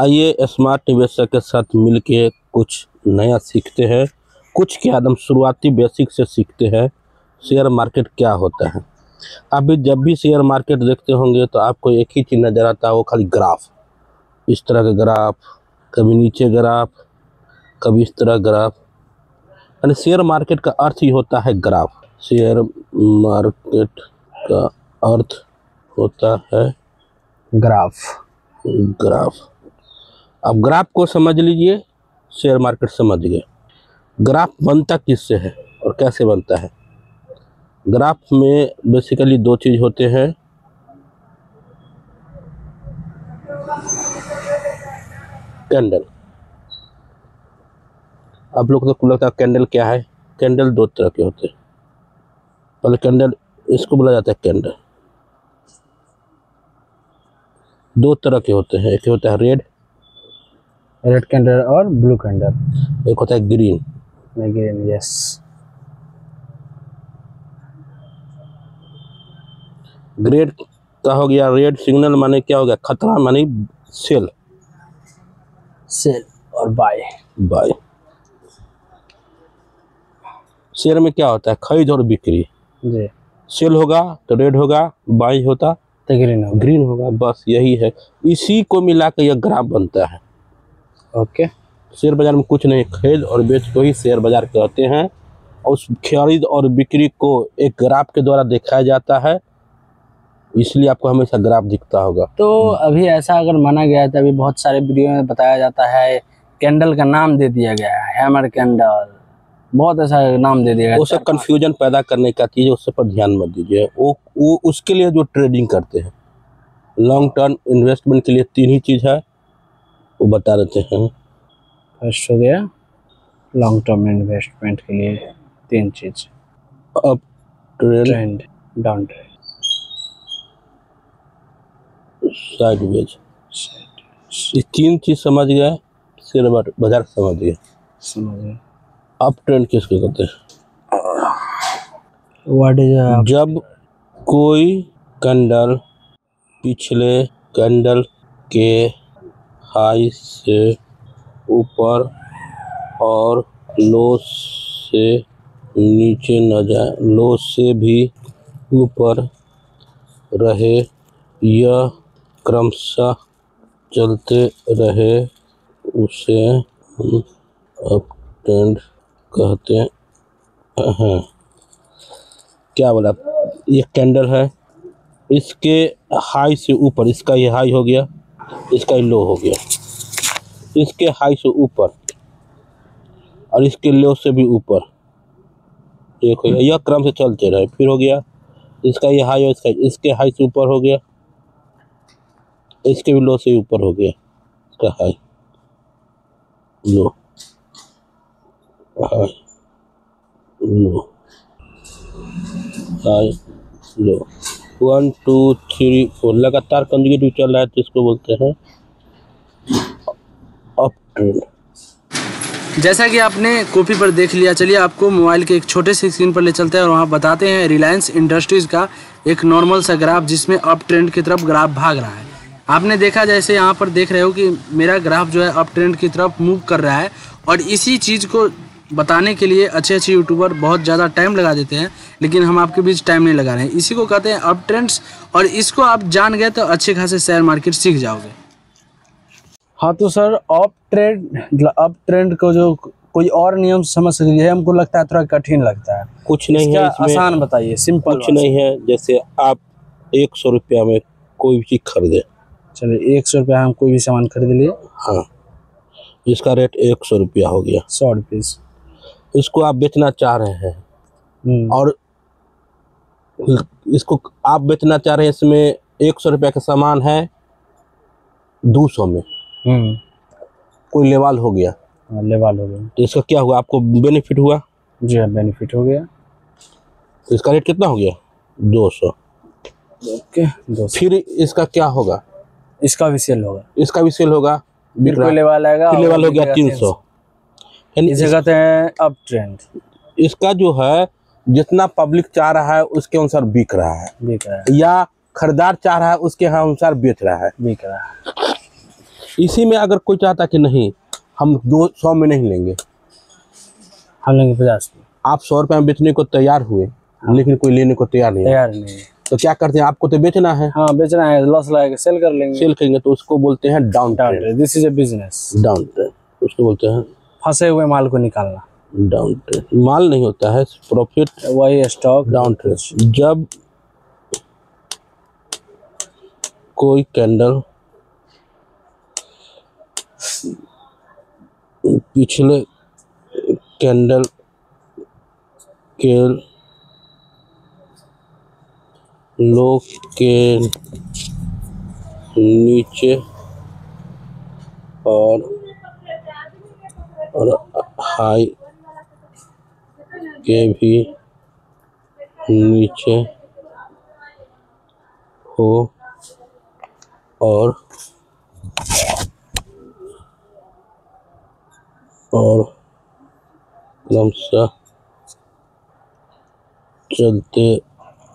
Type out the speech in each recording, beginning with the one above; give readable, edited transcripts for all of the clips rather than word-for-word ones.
आइए स्मार्ट निवेशक के साथ मिलके कुछ नया सीखते हैं। कुछ क्या एकदम शुरुआती बेसिक से सीखते हैं शेयर मार्केट क्या होता है। आप भी जब भी शेयर मार्केट देखते होंगे तो आपको एक ही चीज़ नज़र आता है, वो खाली ग्राफ। इस तरह का ग्राफ, कभी नीचे ग्राफ, कभी इस तरह ग्राफ। यानी शेयर मार्केट का अर्थ ही होता है ग्राफ। शेयर मार्केट का अर्थ होता है ग्राफ। ग्राफ। अब ग्राफ को समझ लीजिए, शेयर मार्केट समझ गए। ग्राफ बनता किससे है और कैसे बनता है। ग्राफ में बेसिकली दो चीज़ होते हैं। कैंडल। आप लोग को लगता है कैंडल क्या है। कैंडल दो तरह के होते हैं। पहले कैंडल, इसको बोला जाता है कैंडल। दो तरह के होते हैं, एक होता है रेड कैंडल और ब्लू कैंडल। एक होता है ग्रीन। Green, yes. ग्रेड का हो गया रेड सिग्नल, माने क्या हो गया, खतरा माने सेल। सेल और बाय। बाय। शेयर में क्या होता है, खरीद और बिक्री। जी। सेल होगा तो रेड होगा, बाय होता तो ग्रीन होगा। ग्रीन होगा। बस यही है, इसी को मिला के यह ग्राफ बनता है। ओके। शेयर बाजार में कुछ नहीं, खरीद और बेच को ही शेयर बाजार कहते हैं। और उस खरीद और बिक्री को एक ग्राफ के द्वारा दिखाया जाता है, इसलिए आपको हमेशा ग्राफ दिखता होगा। तो अभी ऐसा अगर माना गया है तो अभी बहुत सारे वीडियो में बताया जाता है, कैंडल का नाम दे दिया गया है, हैमर कैंडल, बहुत ऐसा नाम दे दिया गया। वो सब कंफ्यूजन पैदा करने का चीज़ है, उससे पर ध्यान मत दीजिए। वो उसके लिए जो ट्रेडिंग करते हैं, लॉन्ग टर्म इन्वेस्टमेंट के लिए तीन ही चीज़ है, वो बता देते हैं। फर्स्ट हो गया लॉन्ग टर्म इन्वेस्टमेंट के लिए तीन चीज, up trend, down trend, sideways. ये तीन चीज समझ गए, शेयर बाजार समझ गए। समझ। अप ट्रेंड किसको कहते हैं। व्हाट इज जब कोई कैंडल पिछले कैंडल के हाई से ऊपर और लो से नीचे न जाए, लो से भी ऊपर रहे, यह क्रमशः चलते रहे, उसे हम अप ट्रेंड कहते हैं। क्या बोला, ये कैंडल है, इसके हाई से ऊपर, इसका ये हाई हो गया, इसका ये लो हो गया, इसके हाई से ऊपर और इसके लो से भी ऊपर एक हो गया, यह क्रम से चलते रहे, फिर हो गया इसका ये हाई और इसके हाई से ऊपर हो गया, इसके भी लो से ऊपर हो गया, इसका high low, high low, high low, 1 2 3 4 लगातार कंजिक्यूटिव चल रहा है, तो इसको बोलते हैं अप ट्रेंड। जैसा कि आपने कॉपी पर देख लिया, चलिए आपको मोबाइल के एक छोटे से स्क्रीन पर ले चलते हैं और वहाँ बताते हैं रिलायंस इंडस्ट्रीज़ का एक नॉर्मल सा ग्राफ, जिसमें अप ट्रेंड की तरफ ग्राफ भाग रहा है। आपने देखा, जैसे यहाँ पर देख रहे हो कि मेरा ग्राफ जो है अप ट्रेंड की तरफ मूव कर रहा है। और इसी चीज़ को बताने के लिए अच्छे अच्छे यूट्यूबर बहुत ज़्यादा टाइम लगा देते हैं, लेकिन हम आपके बीच टाइम नहीं लगा रहे हैं। इसी को कहते हैं अप ट्रेंड्स, और इसको आप जान गए तो अच्छे खासे शेयर मार्केट सीख जाओगे। हाँ तो सर, अप ट्रेंड को जो कोई और नियम समझ सकते हैं, हमको लगता है थोड़ा कठिन लगता है। कुछ नहीं है इसमें, आसान बताइए, सिंपल। कुछ नहीं है। जैसे आप 100 रुपया में कोई भी चीज़ खरीदे, चलिए 100 रुपया हम कोई भी सामान खरीद लिए। हाँ, इसका रेट 100 रुपया हो गया, 100 रुपीज़। इसको आप बेचना चाह रहे हैं और इसको आप बेचना चाह रहे हैं, इसमें 100 रुपया का सामान है 200 में, कोई लेवाल हो गया। लेवाल हो गया तो इसका क्या हुआ, आपको बेनिफिट हुआ। जी हाँ, बेनिफिट हो गया। तो इसका रेट कितना हो गया, 200। ओके, 200। फिर इसका क्या होगा, इसका भी सेल होगा, इसका भी सेल होगा, कोई लेवाल आएगा, फिर लेवाल हो गया 300। इसे कहते हैं अप ट्रेंड। इसका जो है, जितना पब्लिक चाह रहा है उसके अनुसार बिक रहा है, बिक रहा है, या खरीदार चाह रहा है उसके अनुसार बेच रहा है, बिक रहा है। इसी में अगर कोई चाहता कि नहीं हम 200 में नहीं लेंगे, हम लेंगे 50 में, आप 100 रुपये में बेचने को तैयार हुए, लेकिन कोई लेने को तैयार नहीं नहीं है, तो क्या करते हैं, आपको तो बेचना है, हाँ बेचना है, लॉस लगाएंगे, सेल कर लेंगे, सेल करेंगे, तो उसको बोलते हैं down trade. This is a business. Down trade उसको बोलते हैं, फंसे हुए माल को निकालना। डाउन ट्रेड माल नहीं होता है, प्रॉफिट, वही स्टॉक। डाउन ट्रेड जब कोई कैंडल पिछले कैंडल के लो के नीचे और हाई के भी नीचे हो और क्रमशः चलते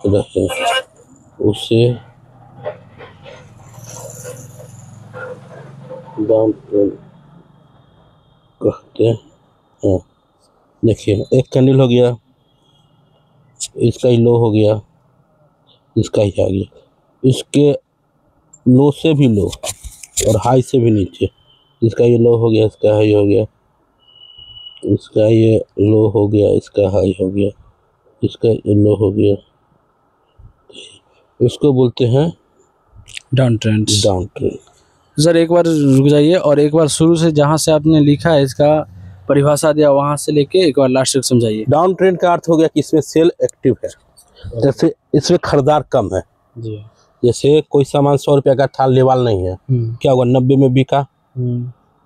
रहे, उसे डाउन ट्रेड कहते हैं। देखिए एक कैंडल हो गया, इसका ही लो हो गया, इसका ही आ गया, इसके लो से भी लो और हाई से भी नीचे, इसका ये लो हो गया, इसका हाई हो गया, इसका ये लो हो गया, इसका हाई हो गया, इसका ये लो हो गया, इसको बोलते हैं down trend. Down trend. Sir एक बार रुक जाइए और एक बार शुरू से जहाँ से आपने लिखा है इसका परिभाषा दिया वहाँ से लेके एक बार लास्ट तक समझाइए। डाउन ट्रेंड का अर्थ हो गया कि इसमें सेल एक्टिव है, जैसे इसमें खरीदार कम है जी। जैसे कोई सामान 100 रुपये का था, लेवाल नहीं है, क्या होगा 90 में बिका,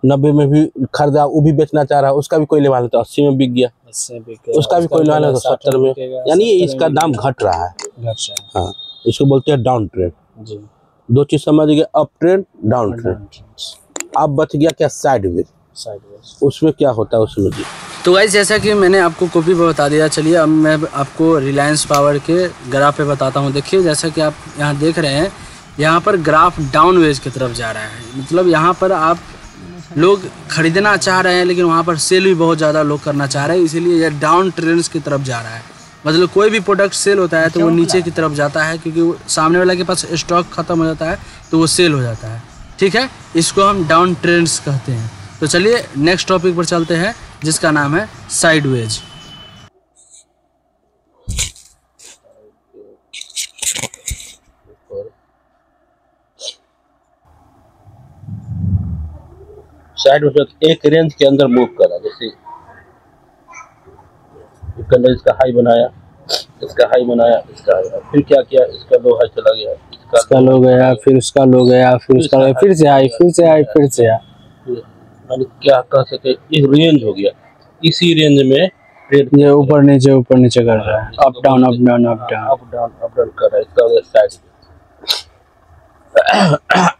90 में भी खरीदा, वो भी बेचना चाह रहा है, उसका भी कोई लेवाल नहीं, तो 80 में बिक गया, उसका भी कोई लेवाल नहीं, तो 70 में, यानी इसका दाम घट रहा है। हाँ, इसको बोलते हैं डाउन ट्रेंड। दो चीज समझ गए, अप ट्रेंड, डाउन ट्रेंड। अब बच गया क्या, साइडवेज। उसमें क्या होता है उसमें जी। तो गाइस जैसा कि मैंने आपको कॉपी पे बता दिया, चलिए अब मैं आपको रिलायंस पावर के ग्राफ पे बताता हूँ। देखिए जैसा कि आप यहाँ देख रहे हैं, यहाँ पर ग्राफ डाउन वेज की तरफ जा रहा है, मतलब यहाँ पर आप लोग खरीदना चाह रहे हैं लेकिन वहाँ पर सेल भी बहुत ज़्यादा लोग करना चाह रहे हैं, इसीलिए यह डाउन ट्रेंड्स की तरफ जा रहा है। मतलब कोई भी प्रोडक्ट सेल होता है तो वो नीचे की तरफ जाता है, क्योंकि सामने वाले के पास स्टॉक खत्म हो जाता है तो वो सेल हो जाता है। ठीक है, इसको हम डाउन ट्रेंड्स कहते हैं। तो चलिए नेक्स्ट टॉपिक पर चलते हैं जिसका नाम है साइडवेज। साइडवेज एक रेंज के अंदर मूव करा, जैसे इसका हाई बनाया, इसका हाई बनाया, इसका हाई, फिर क्या किया, इसका लो हाई चला गया, इसका लो गया, फिर उसका लो गया, फिर उसका फिर से हाई, फिर से हाई, फिर से हाई, क्या कह सके, एक रेंज हो गया। इसी रेंज में ये ऊपर नीचे कर रहा है, up down up down up down up down up down कर रहा है, इसका वजह साइड।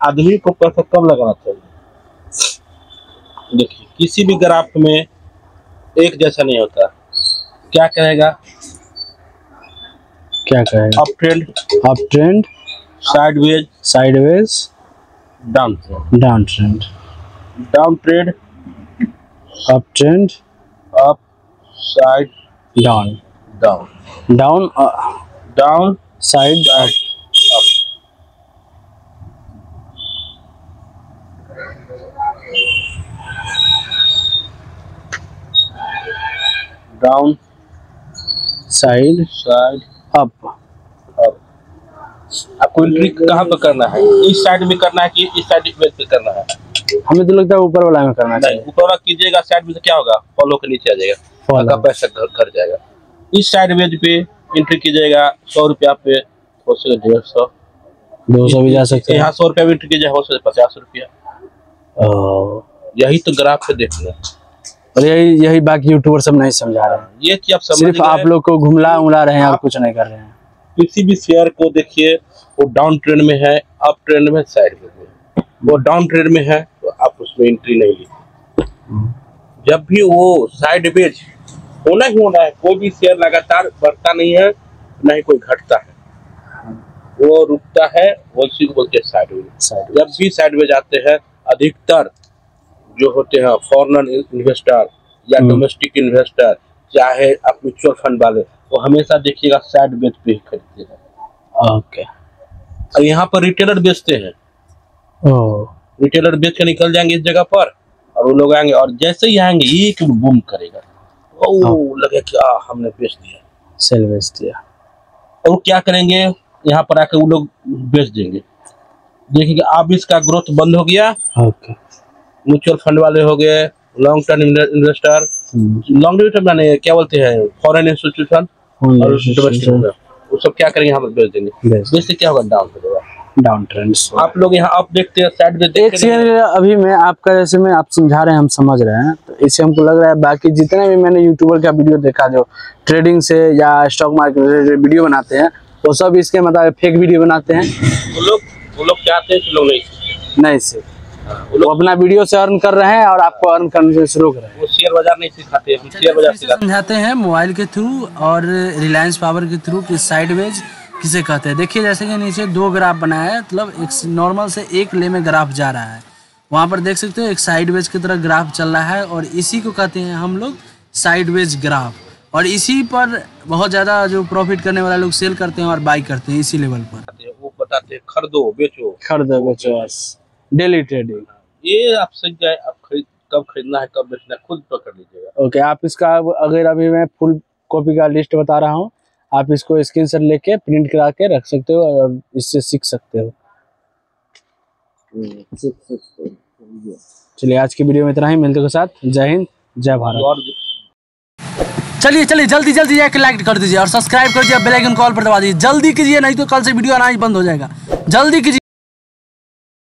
आदमी को पैसा कब लगाना चाहिए, देखिए किसी भी ग्राफ में एक जैसा नहीं होता, क्या कहेगा, क्या कहेगा, up trend, sideways, down trend, down trend, up trend, up, side, down, down, side, up. Down, side, up. आपको एंट्री कहाँ पर करना है, इस साइड में करना है कि इस साइड पे करना है? हमें तो लगता है ऊपर वाला में करना चाहिए। ऊपर वाला कीजिएगा, साइड में से क्या होगा, फॉलो के नीचे आ जाएगा, आपका पैसा घर जाएगा। इस साइड वेज पे एंट्री कीजिएगा, 100 रुपया पे हो सके 150, 200 भी जा सकते हैं। यहाँ 100 रुपया में एंट्री कीजिए, हो सके 50 रुपया। यही तो ग्राफ पे देखना, और यही बाकी यूट्यूबर सब नहीं समझा रहे हैं। ये चीज आप समझ, सिर्फ आप लोग को घुमला रहे हैं और कुछ नहीं कर रहे हैं। किसी भी शेयर को देखिए, वो डाउन ट्रेंड में है, अप ट्रेंड में, साइड में। वो डाउन ट्रेंड में है तो आप उसमें एंट्री नहीं लीजिए। जब भी वो साइडवेज होना ही होना है, कोई भी शेयर लगातार बढ़ता नहीं है, ना ही कोई घटता है, वो रुकता है, वो इसी को बोलते हैं साइडवेज। जब भी साइडवेज आते हैं अधिकतर जो होते हैं फॉरेन इन्वेस्टर या डोमेस्टिक इन्वेस्टर, चाहे आप म्यूचुअल फंड वाले, वो हमेशा देखिएगा साइड बेच पे ही खरीदते हैं। ओके। और यहाँ पर रिटेलर बेचते हैं। रिटेलर बेच के निकल जाएंगे इस जगह पर, और वो लोग आएंगे और जैसे ही आएंगे एक बूम करेगा, ओ लगे क्या हमने बेच दिया, सेल बेच दिया। और क्या करेंगे, यहाँ पर आके वो लोग बेच देंगे। देखेंगे अब इसका ग्रोथ बंद हो गया। ओके। म्यूचुअल फंड वाले हो गए, long term investor, long term माने क्या बोलते हैं, फॉरेन इंस्टीट्यूशन और डोमेस्टिक, वो सब क्या करेंगे, यहाँ पर बेच देंगे। बेचते क्या होगा, डाउन हो जाएगा, डाउन ट्रेंड। आप लोग यहाँ आप देखते हैं साइड में, एक सेकंड, अभी मैं आपका जैसे में आप समझा रहे हैं, हम समझ रहे हैं, तो इससे हमको लग रहा है बाकी जितने भी मैंने यूट्यूबर का वीडियो देखा जो ट्रेडिंग से या स्टॉक मार्केट से वीडियो बनाते हैं, वो सब इसके मतलब फेक वीडियो बनाते हैं। वो लोग चाहते हैं कि लोग नहीं सीख, वो अपना वीडियो से अर्न कर रहे हैं और आपको अर्न करने से रोक रहे हैं। वो शेयर बाजार नहीं सिखाते, हम शेयर बाजार समझाते हैं मोबाइल के थ्रू और रिलायंस पावर के थ्रू कि साइडवेज किसे कहते हैं। देखिए जैसे कि नीचे 2 ग्राफ बनाया है, मतलब एक नॉर्मल से एक ले में ग्राफ जा रहा है, वहाँ पर देख सकते हो एक साइडवेज की तरह ग्राफ चल रहा है, और इसी को कहते हैं हम लोग साइडवेज ग्राफ। और इसी पर बहुत ज़्यादा जो प्रॉफिट करने वाले लोग सेल करते हैं और बाई करते हैं इसी लेवल पर। वो बताते हैं खरीदो बेचो, खरीदो बेचो, डेली ट्रेडिंग। ये आप समझ जाए, आप कब खरीदना है कब बेचना है खुद पकड़ लीजिएगा। ओके, आप इसका अगर अभी मैं फुल कॉपी का लिस्ट बता रहा हूँ, आप इसको स्क्रीनशॉट लेके प्रिंट करा के रख सकते हो और इससे सीख सकते हो। चलिए आज की वीडियो में इतना ही, मिलते के साथ, जय हिंद जय भारत। चलिए जल्दी जाके लाइक कर दीजिए और सब्सक्राइब कर दीजिए, बेल आइकन कॉल पर दबा दीजिए, जल्दी कीजिए नहीं तो कल से वीडियो आना ही बंद हो जाएगा, जल्दी कीजिए।